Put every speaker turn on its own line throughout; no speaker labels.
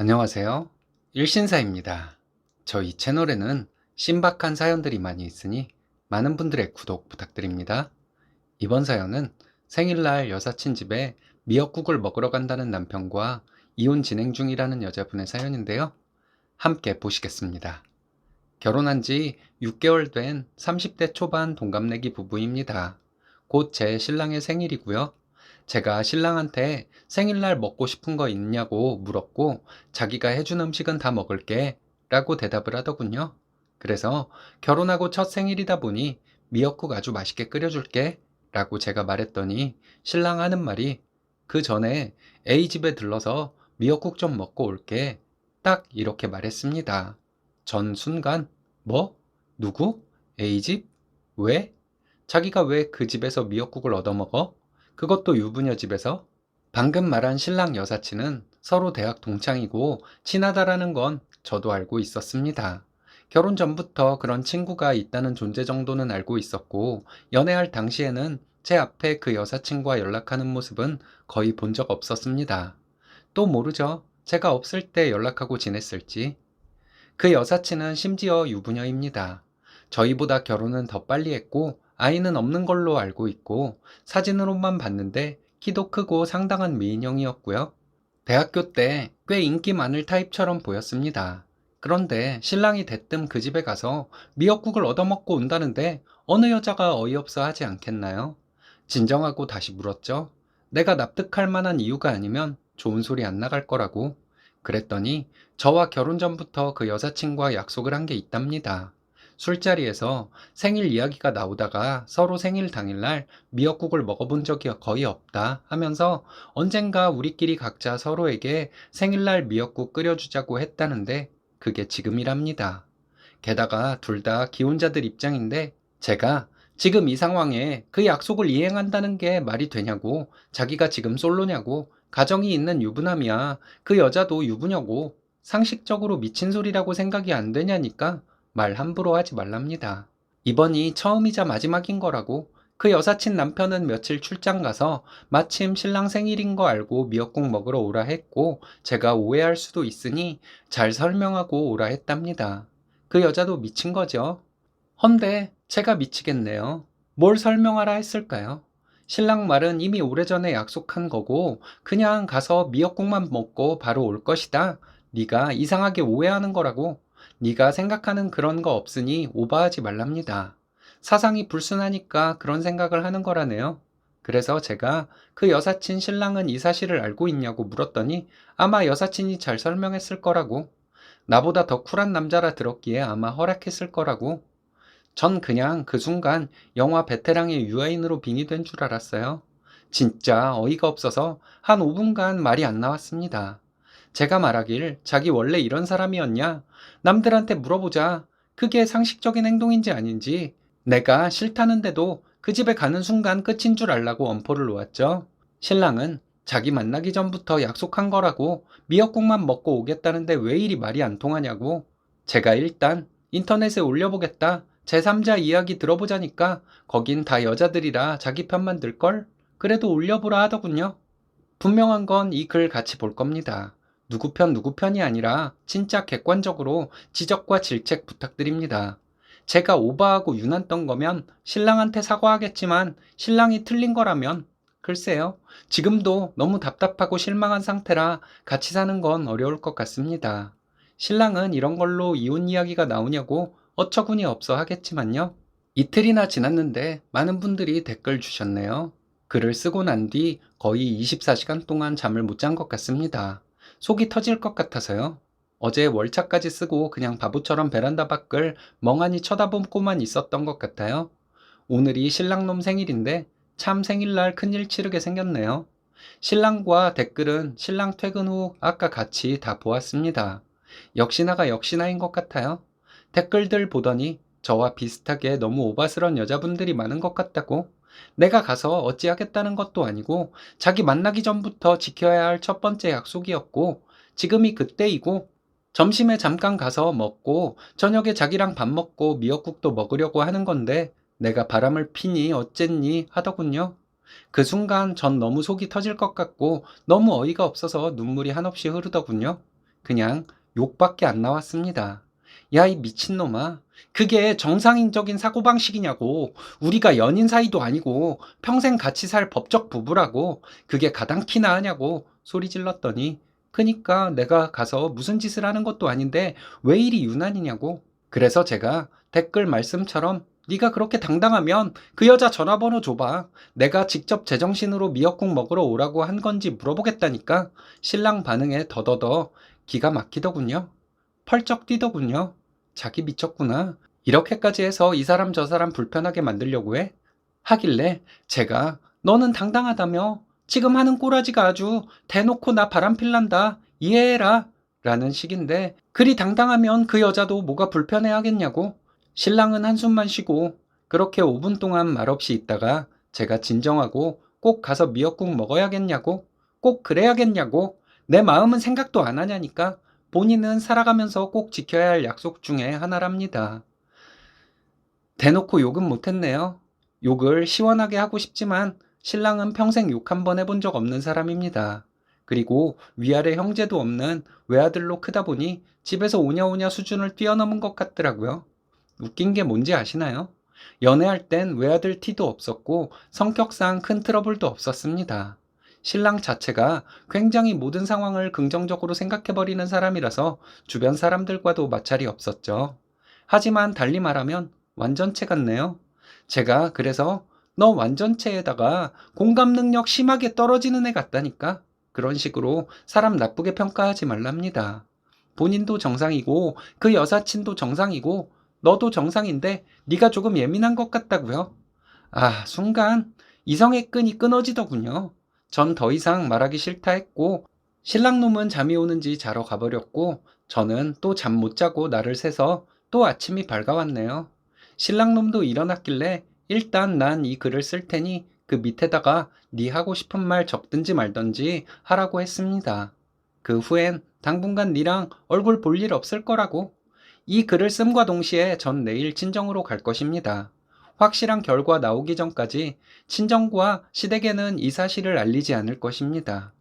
안녕하세요. 일신사입니다. 저희 채널에는 신박한 사연들이 많이 있으니 많은 분들의 구독 부탁드립니다. 이번 사연은 생일날 여사친 집에 미역국을 먹으러 간다는 남편과 이혼 진행 중이라는 여자분의 사연인데요. 함께 보시겠습니다. 결혼한 지 6개월 된 30대 초반 동갑내기 부부입니다. 곧 제 신랑의 생일이고요. 제가 신랑한테 생일날 먹고 싶은 거 있냐고 물었고 자기가 해준 음식은 다 먹을게 라고 대답을 하더군요. 그래서 결혼하고 첫 생일이다 보니 미역국 아주 맛있게 끓여줄게 라고 제가 말했더니 신랑 하는 말이 그 전에 A집에 들러서 미역국 좀 먹고 올게 딱 이렇게 말했습니다. 전 순간 뭐? 누구? A집? 왜? 자기가 왜 그 집에서 미역국을 얻어먹어? 그것도 유부녀 집에서? 방금 말한 신랑 여사친은 서로 대학 동창이고 친하다라는 건 저도 알고 있었습니다. 결혼 전부터 그런 친구가 있다는 존재 정도는 알고 있었고 연애할 당시에는 제 앞에 그 여사친과 연락하는 모습은 거의 본 적 없었습니다. 또 모르죠. 제가 없을 때 연락하고 지냈을지. 그 여사친은 심지어 유부녀입니다. 저희보다 결혼은 더 빨리 했고 아이는 없는 걸로 알고 있고 사진으로만 봤는데 키도 크고 상당한 미인형이었고요. 대학교 때 꽤 인기 많을 타입처럼 보였습니다. 그런데 신랑이 대뜸 그 집에 가서 미역국을 얻어먹고 온다는데 어느 여자가 어이없어 하지 않겠나요? 진정하고 다시 물었죠. 내가 납득할 만한 이유가 아니면 좋은 소리 안 나갈 거라고. 그랬더니 저와 결혼 전부터 그 여사친과 약속을 한 게 있답니다. 술자리에서 생일 이야기가 나오다가 서로 생일 당일날 미역국을 먹어본 적이 거의 없다 하면서 언젠가 우리끼리 각자 서로에게 생일날 미역국 끓여주자고 했다는데 그게 지금이랍니다. 게다가 둘 다 기혼자들 입장인데 제가 지금 이 상황에 그 약속을 이행한다는 게 말이 되냐고, 자기가 지금 솔로냐고, 가정이 있는 유부남이야, 그 여자도 유부녀고, 상식적으로 미친 소리라고 생각이 안 되냐니까 말 함부로 하지 말랍니다. 이번이 처음이자 마지막인 거라고. 그 여사친 남편은 며칠 출장 가서 마침 신랑 생일인 거 알고 미역국 먹으러 오라 했고 제가 오해할 수도 있으니 잘 설명하고 오라 했답니다. 그 여자도 미친 거죠. 헌데 제가 미치겠네요. 뭘 설명하라 했을까요? 신랑 말은 이미 오래전에 약속한 거고 그냥 가서 미역국만 먹고 바로 올 것이다. 네가 이상하게 오해하는 거라고. 네가 생각하는 그런 거 없으니 오버하지 말랍니다. 사상이 불순하니까 그런 생각을 하는 거라네요. 그래서 제가 그 여사친 신랑은 이 사실을 알고 있냐고 물었더니 아마 여사친이 잘 설명했을 거라고. 나보다 더 쿨한 남자라 들었기에 아마 허락했을 거라고. 전 그냥 그 순간 영화 베테랑의 유아인으로 빙의된 줄 알았어요. 진짜 어이가 없어서 한 5분간 말이 안 나왔습니다. 제가 말하길 자기 원래 이런 사람이었냐? 남들한테 물어보자. 그게 상식적인 행동인지 아닌지. 내가 싫다는데도 그 집에 가는 순간 끝인 줄 알라고 엄포를 놓았죠. 신랑은 자기 만나기 전부터 약속한 거라고 미역국만 먹고 오겠다는데 왜 이리 말이 안 통하냐고. 제가 일단 인터넷에 올려보겠다. 제3자 이야기 들어보자니까 거긴 다 여자들이라 자기 편만 들걸? 그래도 올려보라 하더군요. 분명한 건 이 글 같이 볼 겁니다. 누구 편 누구 편이 아니라 진짜 객관적으로 지적과 질책 부탁드립니다. 제가 오버하고 유난 떤 거면 신랑한테 사과하겠지만 신랑이 틀린 거라면 글쎄요. 지금도 너무 답답하고 실망한 상태라 같이 사는 건 어려울 것 같습니다. 신랑은 이런 걸로 이혼 이야기가 나오냐고 어처구니 없어 하겠지만요. 이틀이나 지났는데 많은 분들이 댓글 주셨네요. 글을 쓰고 난 뒤 거의 24시간 동안 잠을 못 잔 것 같습니다. 속이 터질 것 같아서요. 어제 월차까지 쓰고 그냥 바보처럼 베란다 밖을 멍하니 쳐다보고만 있었던 것 같아요. 오늘이 신랑놈 생일인데 참 생일날 큰일 치르게 생겼네요. 신랑과 댓글은 신랑 퇴근 후 아까 같이 다 보았습니다. 역시나가 역시나인 것 같아요. 댓글들 보더니 저와 비슷하게 너무 오바스런 여자분들이 많은 것 같다고. 내가 가서 어찌하겠다는 것도 아니고 자기 만나기 전부터 지켜야 할 첫 번째 약속이었고 지금이 그때이고 점심에 잠깐 가서 먹고 저녁에 자기랑 밥 먹고 미역국도 먹으려고 하는 건데 내가 바람을 피니 어쨌니 하더군요. 그 순간 전 너무 속이 터질 것 같고 너무 어이가 없어서 눈물이 한없이 흐르더군요. 그냥 욕밖에 안 나왔습니다. 야, 이 미친놈아. 그게 정상인적인 사고방식이냐고. 우리가 연인 사이도 아니고 평생 같이 살 법적 부부라고. 그게 가당키나 하냐고 소리 질렀더니 그니까 내가 가서 무슨 짓을 하는 것도 아닌데 왜 이리 유난이냐고. 그래서 제가 댓글 말씀처럼 네가 그렇게 당당하면 그 여자 전화번호 줘봐. 내가 직접 제정신으로 미역국 먹으러 오라고 한 건지 물어보겠다니까. 신랑 반응에 더더더 기가 막히더군요. 펄쩍 뛰더군요. 자기 미쳤구나. 이렇게까지 해서 이 사람 저 사람 불편하게 만들려고 해? 하길래 제가 너는 당당하다며? 지금 하는 꼬라지가 아주 대놓고 나 바람필란다. 이해해라. 라는 식인데 그리 당당하면 그 여자도 뭐가 불편해 하겠냐고. 신랑은 한숨만 쉬고 그렇게 5분 동안 말없이 있다가 제가 진정하고 꼭 가서 미역국 먹어야겠냐고. 꼭 그래야겠냐고. 내 마음은 생각도 안 하냐니까. 본인은 살아가면서 꼭 지켜야 할 약속 중에 하나랍니다. 대놓고 욕은 못했네요. 욕을 시원하게 하고 싶지만 신랑은 평생 욕 한 번 해본 적 없는 사람입니다. 그리고 위아래 형제도 없는 외아들로 크다 보니 집에서 오냐오냐 수준을 뛰어넘은 것 같더라고요. 웃긴 게 뭔지 아시나요? 연애할 땐 외아들 티도 없었고 성격상 큰 트러블도 없었습니다. 신랑 자체가 굉장히 모든 상황을 긍정적으로 생각해버리는 사람이라서 주변 사람들과도 마찰이 없었죠. 하지만 달리 말하면 완전체 같네요. 제가 그래서 너 완전체에다가 공감 능력 심하게 떨어지는 애 같다니까. 그런 식으로 사람 나쁘게 평가하지 말랍니다. 본인도 정상이고 그 여사친도 정상이고 너도 정상인데 네가 조금 예민한 것 같다고요. 아, 순간 이성의 끈이 끊어지더군요. 전 더 이상 말하기 싫다 했고 신랑놈은 잠이 오는지 자러 가버렸고 저는 또 잠 못 자고 날을 새서 또 아침이 밝아왔네요. 신랑놈도 일어났길래 일단 난 이 글을 쓸 테니 그 밑에다가 네 하고 싶은 말 적든지 말든지 하라고 했습니다. 그 후엔 당분간 니랑 얼굴 볼 일 없을 거라고. 이 글을 씀과 동시에 전 내일 친정으로 갈 것입니다. 확실한 결과 나오기 전까지 친정과 시댁에는 이 사실을 알리지 않을 것입니다.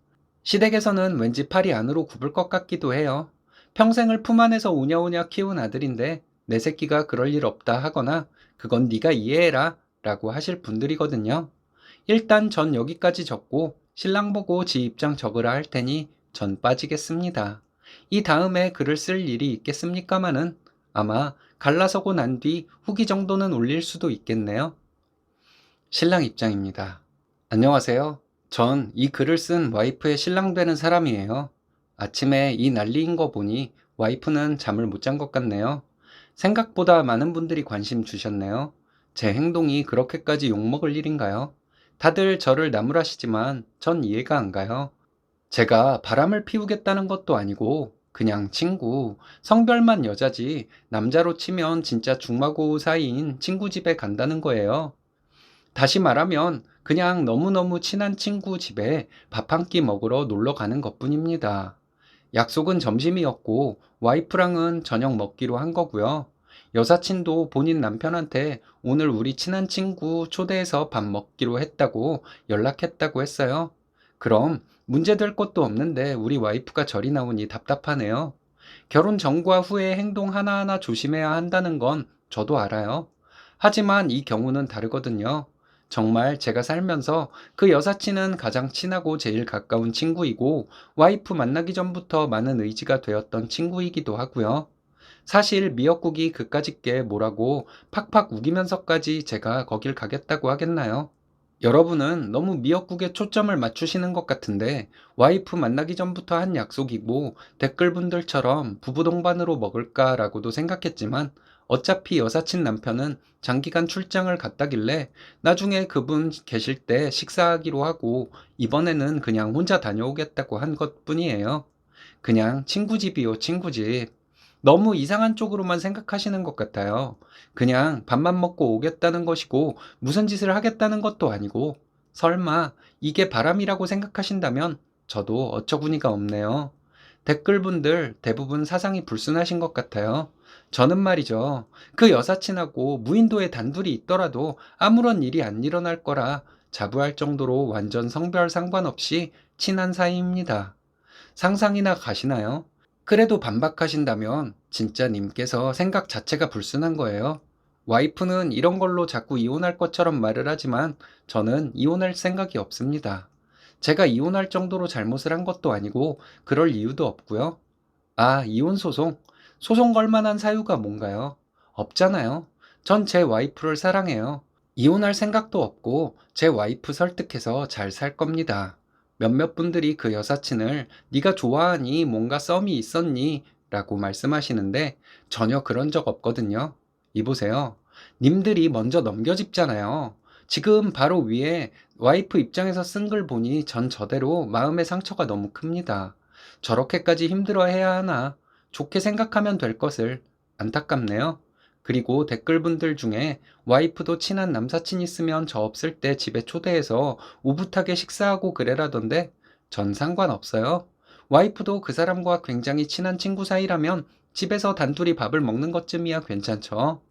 시댁에서는 왠지 팔이 안으로 굽을 것 같기도 해요. 평생을 품 안에서 오냐오냐 키운 아들인데 내 새끼가 그럴 일 없다 하거나 그건 네가 이해해라 라고 하실 분들이거든요. 일단 전 여기까지 적고 신랑 보고 지 입장 적으라 할 테니 전 빠지겠습니다. 이 다음에 글을 쓸 일이 있겠습니까마는 아마 갈라서고 난 뒤 후기 정도는 올릴 수도 있겠네요. 신랑 입장입니다. 안녕하세요. 전 이 글을 쓴 와이프의 신랑 되는 사람이에요. 아침에 이 난리인 거 보니 와이프는 잠을 못 잔 것 같네요. 생각보다 많은 분들이 관심 주셨네요. 제 행동이 그렇게까지 욕먹을 일인가요? 다들 저를 나무라시지만 전 이해가 안 가요. 제가 바람을 피우겠다는 것도 아니고 그냥 친구, 성별만 여자지 남자로 치면 진짜 중마고 사이인 친구 집에 간다는 거예요. 다시 말하면 그냥 너무너무 친한 친구 집에 밥 한 끼 먹으러 놀러 가는 것뿐입니다. 약속은 점심이었고 와이프랑은 저녁 먹기로 한 거고요. 여사친도 본인 남편한테 오늘 우리 친한 친구 초대해서 밥 먹기로 했다고 연락했다고 했어요. 그럼 문제될 것도 없는데 우리 와이프가 저리 나오니 답답하네요. 결혼 전과 후의 행동 하나하나 조심해야 한다는 건 저도 알아요. 하지만 이 경우는 다르거든요. 정말 제가 살면서 그 여사친은 가장 친하고 제일 가까운 친구이고 와이프 만나기 전부터 많은 의지가 되었던 친구이기도 하고요. 사실 미역국이 그까짓 게 뭐라고 팍팍 우기면서까지 제가 거길 가겠다고 하겠나요? 여러분은 너무 미역국에 초점을 맞추시는 것 같은데 와이프 만나기 전부터 한 약속이고 댓글분들처럼 부부 동반으로 먹을까라고도 생각했지만 어차피 여사친 남편은 장기간 출장을 갔다길래 나중에 그분 계실 때 식사하기로 하고 이번에는 그냥 혼자 다녀오겠다고 한 것뿐이에요. 그냥 친구 집이요, 친구 집. 너무 이상한 쪽으로만 생각하시는 것 같아요. 그냥 밥만 먹고 오겠다는 것이고 무슨 짓을 하겠다는 것도 아니고 설마 이게 바람이라고 생각하신다면 저도 어처구니가 없네요. 댓글분들 대부분 사상이 불순하신 것 같아요. 저는 말이죠. 그 여사친하고 무인도에 단둘이 있더라도 아무런 일이 안 일어날 거라 자부할 정도로 완전 성별 상관없이 친한 사이입니다. 상상이나 가시나요? 그래도 반박하신다면 진짜 님께서 생각 자체가 불순한 거예요. 와이프는 이런 걸로 자꾸 이혼할 것처럼 말을 하지만 저는 이혼할 생각이 없습니다. 제가 이혼할 정도로 잘못을 한 것도 아니고 그럴 이유도 없고요. 아, 이혼 소송. 소송 걸 만한 사유가 뭔가요? 없잖아요. 전 제 와이프를 사랑해요. 이혼할 생각도 없고 제 와이프 설득해서 잘 살 겁니다. 몇몇 분들이 그 여사친을 네가 좋아하니 뭔가 썸이 있었니? 라고 말씀하시는데 전혀 그런 적 없거든요. 이보세요. 님들이 먼저 넘겨짚잖아요. 지금 바로 위에 와이프 입장에서 쓴 글 보니 전 저대로 마음의 상처가 너무 큽니다. 저렇게까지 힘들어해야 하나? 좋게 생각하면 될 것을. 안타깝네요. 그리고 댓글분들 중에 와이프도 친한 남사친 있으면 저 없을 때 집에 초대해서 오붓하게 식사하고 그래라던데 전 상관없어요. 와이프도 그 사람과 굉장히 친한 친구 사이라면 집에서 단둘이 밥을 먹는 것쯤이야 괜찮죠.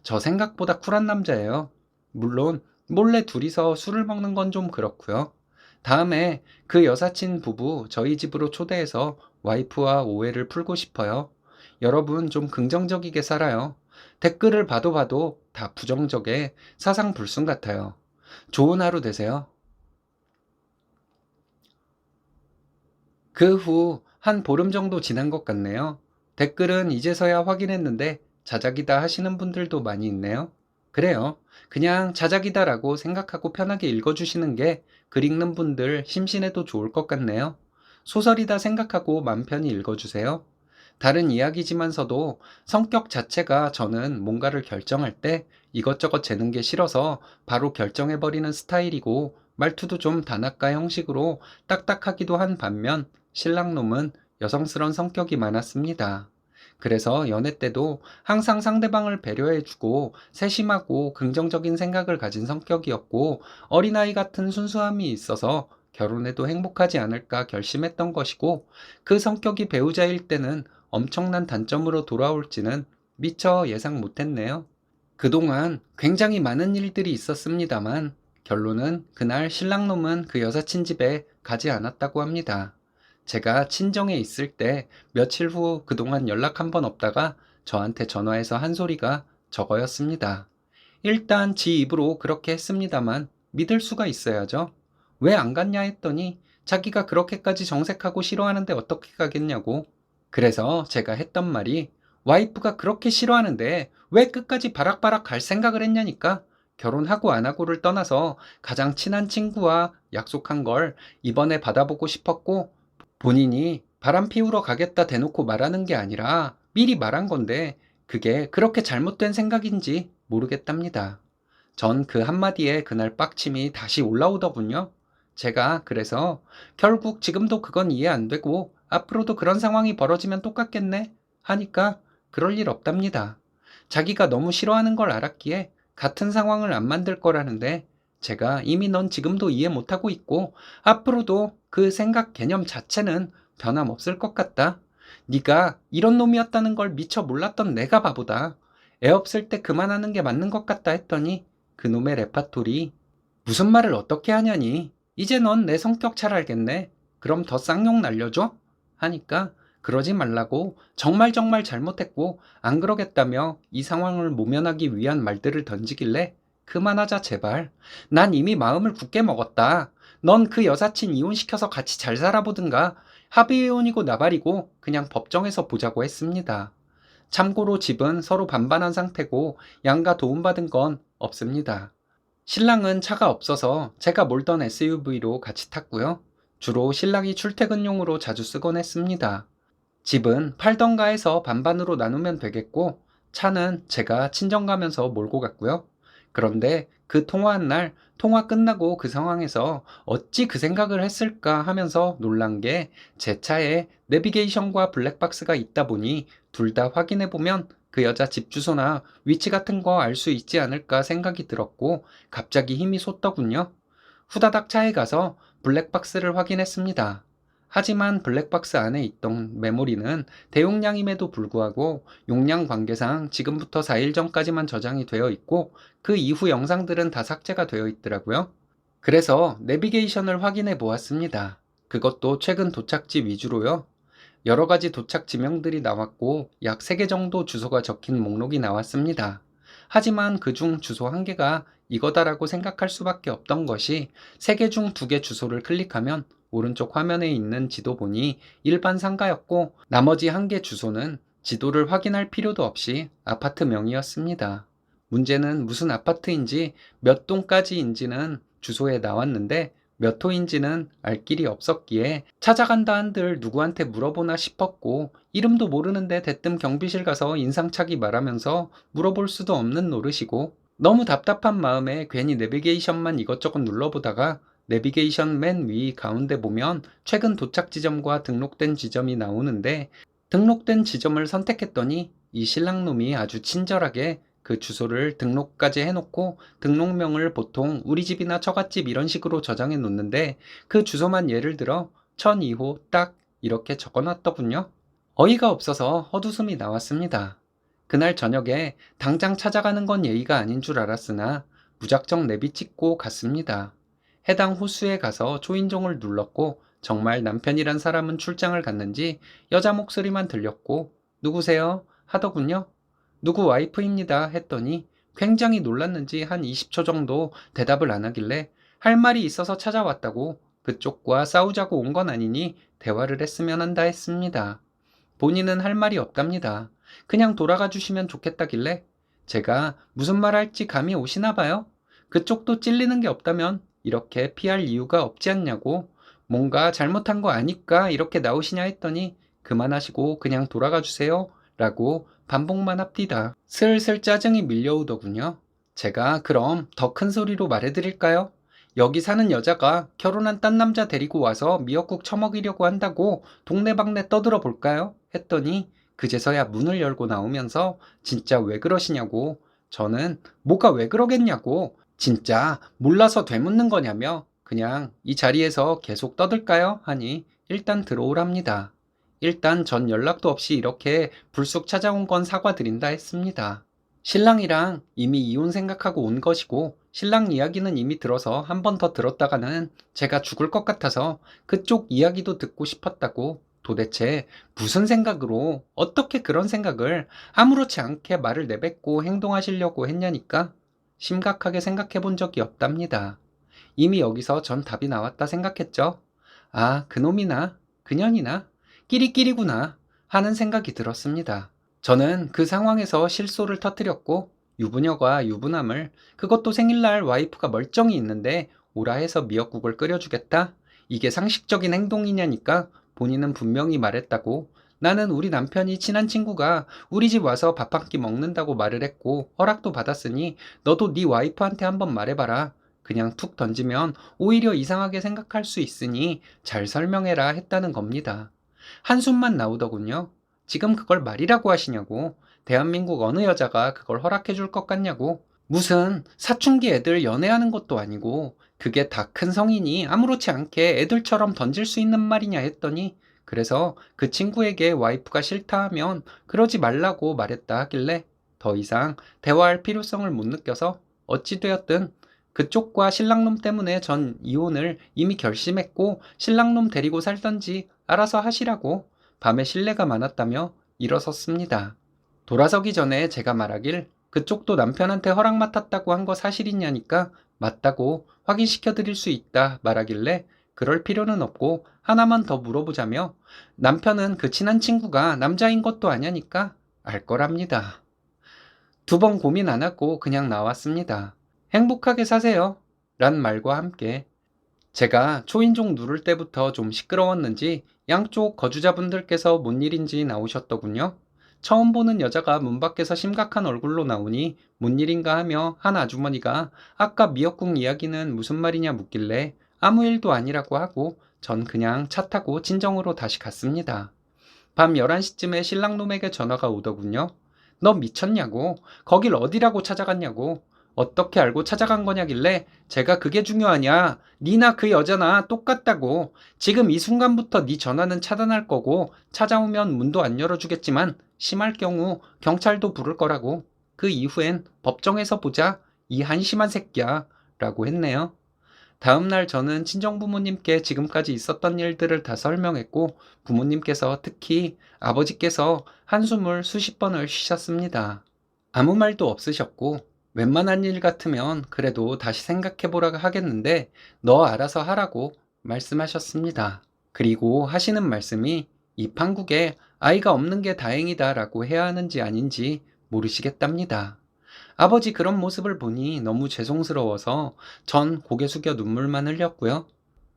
저 생각보다 쿨한 남자예요. 물론 몰래 둘이서 술을 먹는 건 좀 그렇고요. 다음에 그 여사친 부부 저희 집으로 초대해서 와이프와 오해를 풀고 싶어요. 여러분 좀 긍정적이게 살아요. 댓글을 봐도 봐도 다 부정적에 사상불순 같아요. 좋은 하루 되세요. 그 후 한 보름 정도 지난 것 같네요. 댓글은 이제서야 확인했는데 자작이다 하시는 분들도 많이 있네요. 그래요. 그냥 자작이다라고 생각하고 편하게 읽어주시는 게 글 읽는 분들 심신에도 좋을 것 같네요. 소설이다 생각하고 맘 편히 읽어주세요. 다른 이야기지만서도 성격 자체가 저는 뭔가를 결정할 때 이것저것 재는 게 싫어서 바로 결정해버리는 스타일이고 말투도 좀 단아까 형식으로 딱딱하기도 한 반면 신랑놈은 여성스러운 성격이 많았습니다. 그래서 연애 때도 항상 상대방을 배려해주고 세심하고 긍정적인 생각을 가진 성격이었고 어린아이 같은 순수함이 있어서 결혼해도 행복하지 않을까 결심했던 것이고 그 성격이 배우자일 때는 엄청난 단점으로 돌아올지는 미처 예상 못했네요. 그동안 굉장히 많은 일들이 있었습니다만 결론은 그날 신랑놈은 그 여사친 집에 가지 않았다고 합니다. 제가 친정에 있을 때 며칠 후 그동안 연락 한 번 없다가 저한테 전화해서 한 소리가 저거였습니다. 일단 지 입으로 그렇게 했습니다만 믿을 수가 있어야죠. 왜 안 갔냐 했더니 자기가 그렇게까지 정색하고 싫어하는데 어떻게 가겠냐고. 그래서 제가 했던 말이 와이프가 그렇게 싫어하는데 왜 끝까지 바락바락 갈 생각을 했냐니까. 결혼하고 안 하고를 떠나서 가장 친한 친구와 약속한 걸 이번에 받아보고 싶었고 본인이 바람 피우러 가겠다 대놓고 말하는 게 아니라 미리 말한 건데 그게 그렇게 잘못된 생각인지 모르겠답니다. 전 그 한마디에 그날 빡침이 다시 올라오더군요. 제가 그래서 결국 지금도 그건 이해 안 되고 앞으로도 그런 상황이 벌어지면 똑같겠네 하니까 그럴 일 없답니다. 자기가 너무 싫어하는 걸 알았기에 같은 상황을 안 만들 거라는데 제가 이미 넌 지금도 이해 못하고 있고 앞으로도 그 생각 개념 자체는 변함없을 것 같다. 네가 이런 놈이었다는 걸 미처 몰랐던 내가 바보다. 애 없을 때 그만하는 게 맞는 것 같다 했더니 그놈의 레파토리 무슨 말을 어떻게 하냐니. 이제 넌 내 성격 잘 알겠네. 그럼 더 쌍욕 날려줘? 하니까 그러지 말라고 정말 정말 잘못했고 안 그러겠다며 이 상황을 모면하기 위한 말들을 던지길래 그만하자 제발. 난 이미 마음을 굳게 먹었다. 넌 그 여사친 이혼시켜서 같이 잘 살아보든가. 합의이혼이고 나발이고 그냥 법정에서 보자고 했습니다. 참고로 집은 서로 반반한 상태고 양가 도움받은 건 없습니다. 신랑은 차가 없어서 제가 몰던 SUV로 같이 탔고요. 주로 신랑이 출퇴근용으로 자주 쓰곤 했습니다. 집은 팔던가 해서 반반으로 나누면 되겠고 차는 제가 친정 가면서 몰고 갔고요. 그런데 그 통화한 날 통화 끝나고 그 상황에서 어찌 그 생각을 했을까 하면서 놀란 게 제 차에 내비게이션과 블랙박스가 있다 보니 둘 다 확인해 보면 그 여자 집 주소나 위치 같은 거 알 수 있지 않을까 생각이 들었고 갑자기 힘이 솟더군요. 후다닥 차에 가서 블랙박스를 확인했습니다. 하지만 블랙박스 안에 있던 메모리는 대용량임에도 불구하고 용량 관계상 지금부터 4일 전까지만 저장이 되어 있고 그 이후 영상들은 다 삭제가 되어 있더라고요. 그래서 내비게이션을 확인해 보았습니다. 그것도 최근 도착지 위주로요. 여러 가지 도착 지명들이 나왔고 약 3개 정도 주소가 적힌 목록이 나왔습니다. 하지만 그중 주소 1개가 이거다라고 생각할 수밖에 없던 것이 3개 중 2개 주소를 클릭하면 오른쪽 화면에 있는 지도 보니 일반 상가였고 나머지 1개 주소는 지도를 확인할 필요도 없이 아파트명이었습니다. 문제는 무슨 아파트인지 몇 동까지인지는 주소에 나왔는데 몇 호인지는 알 길이 없었기에 찾아간다 한들 누구한테 물어보나 싶었고 이름도 모르는데 대뜸 경비실 가서 인상착의 말하면서 물어볼 수도 없는 노릇이고 너무 답답한 마음에 괜히 내비게이션만 이것저것 눌러보다가 내비게이션 맨 위 가운데 보면 최근 도착 지점과 등록된 지점이 나오는데 등록된 지점을 선택했더니 이 신랑놈이 아주 친절하게 그 주소를 등록까지 해놓고 등록명을 보통 우리 집이나 처갓집 이런 식으로 저장해 놓는데 그 주소만 예를 들어 1002호 딱 이렇게 적어놨더군요. 어이가 없어서 헛웃음이 나왔습니다. 그날 저녁에 당장 찾아가는 건 예의가 아닌 줄 알았으나 무작정 내비 찍고 갔습니다. 해당 호수에 가서 초인종을 눌렀고 정말 남편이란 사람은 출장을 갔는지 여자 목소리만 들렸고 누구세요? 하더군요. 누구 와이프입니다 했더니 굉장히 놀랐는지 한 20초 정도 대답을 안 하길래 할 말이 있어서 찾아왔다고 그쪽과 싸우자고 온 건 아니니 대화를 했으면 한다 했습니다. 본인은 할 말이 없답니다. 그냥 돌아가 주시면 좋겠다길래 제가 무슨 말 할지 감이 오시나 봐요. 그쪽도 찔리는 게 없다면 이렇게 피할 이유가 없지 않냐고 뭔가 잘못한 거 아니까 이렇게 나오시냐 했더니 그만하시고 그냥 돌아가 주세요 라고 반복만 합디다. 슬슬 짜증이 밀려오더군요. 제가 그럼 더 큰 소리로 말해드릴까요? 여기 사는 여자가 결혼한 딴 남자 데리고 와서 미역국 처먹이려고 한다고 동네방네 떠들어 볼까요? 했더니 그제서야 문을 열고 나오면서 진짜 왜 그러시냐고 저는 뭐가 왜 그러겠냐고 진짜 몰라서 되묻는 거냐며 그냥 이 자리에서 계속 떠들까요? 하니 일단 들어오랍니다. 일단 전 연락도 없이 이렇게 불쑥 찾아온 건 사과드린다 했습니다. 신랑이랑 이미 이혼 생각하고 온 것이고 신랑 이야기는 이미 들어서 한 번 더 들었다가는 제가 죽을 것 같아서 그쪽 이야기도 듣고 싶었다고 도대체 무슨 생각으로 어떻게 그런 생각을 아무렇지 않게 말을 내뱉고 행동하시려고 했냐니까 심각하게 생각해 본 적이 없답니다. 이미 여기서 전 답이 나왔다 생각했죠. 아, 그놈이나 그년이나 끼리끼리구나 하는 생각이 들었습니다. 저는 그 상황에서 실소를 터뜨렸고 유부녀가 유부남을 그것도 생일날 와이프가 멀쩡히 있는데 오라 해서 미역국을 끓여주겠다? 이게 상식적인 행동이냐니까 본인은 분명히 말했다고 나는 우리 남편이 친한 친구가 우리 집 와서 밥 한 끼 먹는다고 말을 했고 허락도 받았으니 너도 네 와이프한테 한번 말해봐라. 그냥 툭 던지면 오히려 이상하게 생각할 수 있으니 잘 설명해라 했다는 겁니다. 한숨만 나오더군요. 지금 그걸 말이라고 하시냐고. 대한민국 어느 여자가 그걸 허락해 줄 것 같냐고. 무슨 사춘기 애들 연애하는 것도 아니고 그게 다 큰 성인이 아무렇지 않게 애들처럼 던질 수 있는 말이냐 했더니 그래서 그 친구에게 와이프가 싫다 하면 그러지 말라고 말했다 하길래 더 이상 대화할 필요성을 못 느껴서 어찌되었든 그쪽과 신랑놈 때문에 전 이혼을 이미 결심했고 신랑놈 데리고 살던지 알아서 하시라고 밤에 실례가 많았다며 일어섰습니다. 돌아서기 전에 제가 말하길 그쪽도 남편한테 허락 맡았다고 한 거 사실이냐니까 맞다고 확인시켜 드릴 수 있다 말하길래 그럴 필요는 없고 하나만 더 물어보자며 남편은 그 친한 친구가 남자인 것도 아냐니까 알 거랍니다. 2번 고민 안 하고 그냥 나왔습니다. 행복하게 사세요 란 말과 함께 제가 초인종 누를 때부터 좀 시끄러웠는지 양쪽 거주자분들께서 뭔 일인지 나오셨더군요. 처음 보는 여자가 문 밖에서 심각한 얼굴로 나오니 뭔 일인가 하며 한 아주머니가 아까 미역국 이야기는 무슨 말이냐 묻길래 아무 일도 아니라고 하고 전 그냥 차 타고 친정으로 다시 갔습니다. 밤 11시쯤에 신랑놈에게 전화가 오더군요. 너 미쳤냐고? 거길 어디라고 찾아갔냐고? 어떻게 알고 찾아간 거냐길래 제가 그게 중요하냐? 니나 그 여자나 똑같다고. 지금 이 순간부터 네 전화는 차단할 거고 찾아오면 문도 안 열어주겠지만 심할 경우 경찰도 부를 거라고. 그 이후엔 법정에서 보자. 이 한심한 새끼야. 라고 했네요. 다음날 저는 친정부모님께 지금까지 있었던 일들을 다 설명했고 부모님께서 특히 아버지께서 한숨을 수십 번을 쉬셨습니다. 아무 말도 없으셨고 웬만한 일 같으면 그래도 다시 생각해보라 하겠는데 너 알아서 하라고 말씀하셨습니다. 그리고 하시는 말씀이 이 판국에 아이가 없는 게 다행이다라고 해야 하는지 아닌지 모르시겠답니다. 아버지 그런 모습을 보니 너무 죄송스러워서 전 고개 숙여 눈물만 흘렸고요.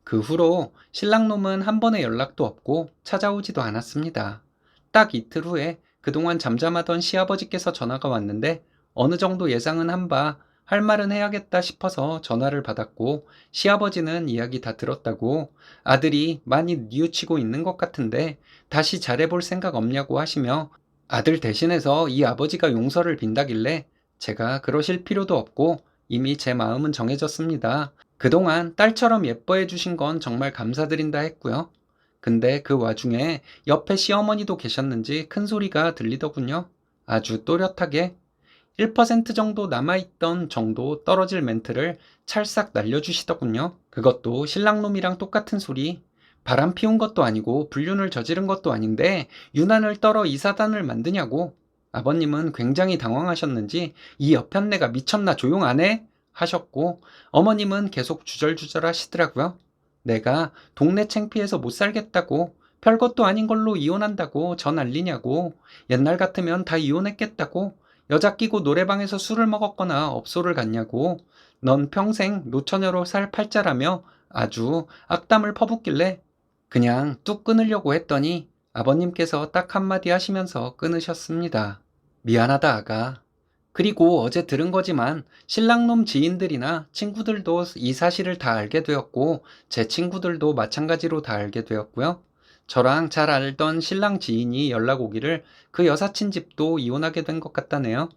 그 후로 신랑놈은 한 번의 연락도 없고 찾아오지도 않았습니다. 딱 이틀 후에 그동안 잠잠하던 시아버지께서 전화가 왔는데 어느 정도 예상은 한 바 할 말은 해야겠다 싶어서 전화를 받았고 시아버지는 이야기 다 들었다고 아들이 많이 뉘우치고 있는 것 같은데 다시 잘해볼 생각 없냐고 하시며 아들 대신해서 이 아버지가 용서를 빈다길래 제가 그러실 필요도 없고 이미 제 마음은 정해졌습니다. 그동안 딸처럼 예뻐해 주신 건 정말 감사드린다 했고요. 근데 그 와중에 옆에 시어머니도 계셨는지 큰 소리가 들리더군요. 아주 또렷하게 1% 정도 남아있던 정도 떨어질 멘트를 찰싹 날려주시더군요. 그것도 신랑놈이랑 똑같은 소리. 바람 피운 것도 아니고 불륜을 저지른 것도 아닌데 유난을 떨어 이 사단을 만드냐고. 아버님은 굉장히 당황하셨는지 이 여편네가 미쳤나 조용 안 해? 하셨고 어머님은 계속 주절주절 하시더라고요. 내가 동네 창피해서 못 살겠다고 별것도 아닌 걸로 이혼한다고 저 난리냐고 옛날 같으면 다 이혼했겠다고 여자 끼고 노래방에서 술을 먹었거나 업소를 갔냐고 넌 평생 노처녀로 살 팔자라며 아주 악담을 퍼붓길래 그냥 뚝 끊으려고 했더니 아버님께서 딱 한마디 하시면서 끊으셨습니다. 미안하다 아가. 그리고 어제 들은 거지만 신랑놈 지인들이나 친구들도 이 사실을 다 알게 되었고 제 친구들도 마찬가지로 다 알게 되었고요. 저랑 잘 알던 신랑 지인이 연락 오기를 그 여사친 집도 이혼하게 된 것 같다네요.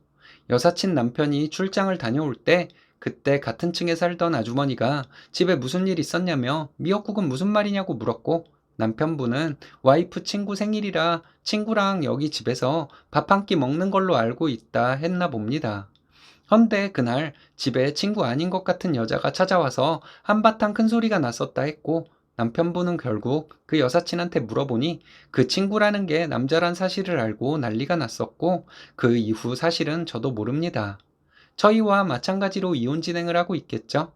여사친 남편이 출장을 다녀올 때 그때 같은 층에 살던 아주머니가 집에 무슨 일 있었냐며 미역국은 무슨 말이냐고 물었고 남편분은 와이프 친구 생일이라 친구랑 여기 집에서 밥 한 끼 먹는 걸로 알고 있다 했나 봅니다. 헌데 그날 집에 친구 아닌 것 같은 여자가 찾아와서 한바탕 큰 소리가 났었다 했고 남편분은 결국 그 여사친한테 물어보니 그 친구라는 게 남자란 사실을 알고 난리가 났었고 그 이후 사실은 저도 모릅니다. 저희와 마찬가지로 이혼 진행을 하고 있겠죠?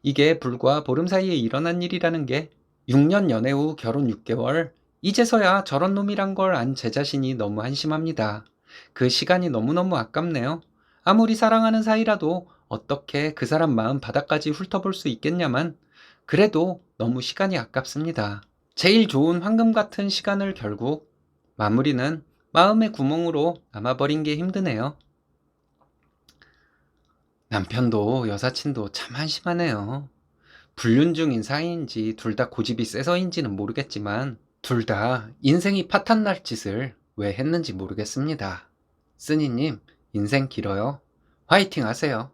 이게 불과 보름 사이에 일어난 일이라는 게 6년 연애 후 결혼 6개월, 이제서야 저런 놈이란 걸 안 제 자신이 너무 한심합니다. 그 시간이 너무너무 아깝네요. 아무리 사랑하는 사이라도 어떻게 그 사람 마음 바닥까지 훑어볼 수 있겠냐만, 그래도 너무 시간이 아깝습니다. 제일 좋은 황금 같은 시간을 결국 마무리는 마음의 구멍으로 남아버린 게 힘드네요. 남편도 여사친도 참 한심하네요. 불륜 중인 사이인지 둘 다 고집이 세서인지는 모르겠지만 둘 다 인생이 파탄날 짓을 왜 했는지 모르겠습니다. 쓰니님, 인생 길어요. 화이팅 하세요.